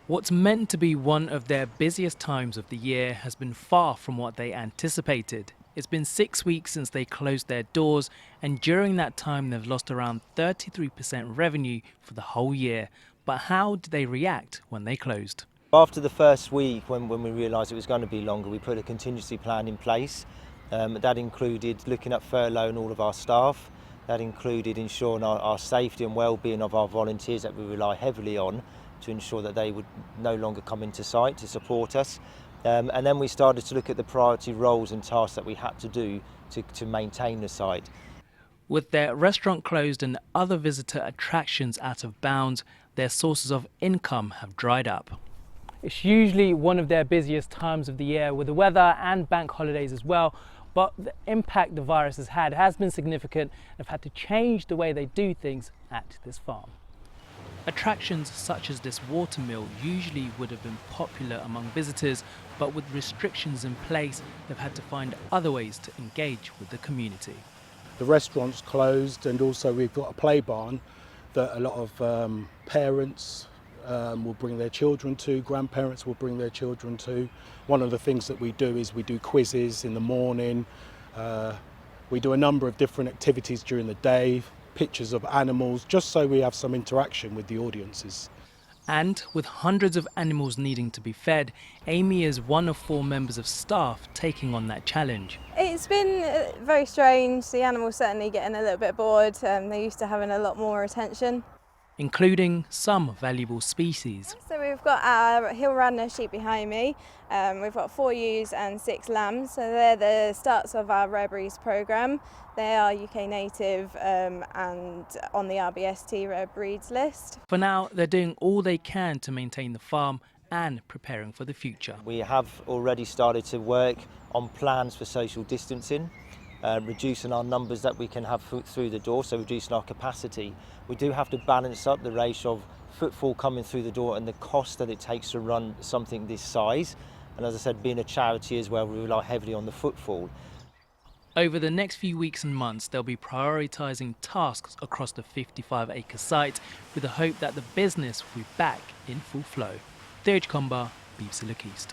What's meant to be one of their busiest times of the year has been far from what they anticipated. It's been 6 weeks since they closed their doors, and during that time they've lost around 33% revenue for the whole year. But how did they react when they closed? After the first week, when we realised it was going to be longer, we put a contingency plan in place. That included looking at furloughing all of our staff. That included ensuring our safety and well-being of our volunteers that we rely heavily on to ensure that they would no longer come into site to support us. And then we started to look at the priority roles and tasks that we had to do to maintain the site. With their restaurant closed and other visitor attractions out of bounds, their sources of income have dried up. It's usually one of their busiest times of the year with the weather and bank holidays as well, but the impact the virus has had has been significant and have had to change the way they do things at this farm. Attractions such as this watermill usually would have been popular among visitors, but with restrictions in place, they've had to find other ways to engage with the community. The restaurant's closed, and also we've got a play barn that a lot of parents will bring their children to, grandparents will bring their children to. One of the things that we do is we do quizzes in the morning. We do a number of different activities during the day, pictures of animals, just so we have some interaction with the audiences. And with hundreds of animals needing to be fed, Amy is one of 4 members of staff taking on that challenge. It's been very strange. The animals certainly getting a little bit bored. They're used to having a lot more attention. Including some valuable species. So we've got our Hill Radnor sheep behind me. We've got 4 ewes and 6 lambs. So they're the starts of our rare breeds programme. They are UK native and on the RBST rare breeds list. For now, they're doing all they can to maintain the farm and preparing for the future. We have already started to work on plans for social distancing, reducing our numbers that we can have through the door, so reducing our capacity. We do have to balance up the ratio of footfall coming through the door and the cost that it takes to run something this size. And as I said, being a charity as well, we rely heavily on the footfall. Over the next few weeks and months, they'll be prioritising tasks across the 55-acre site with the hope that the business will be back in full flow. Tej Komba, BBC Look East.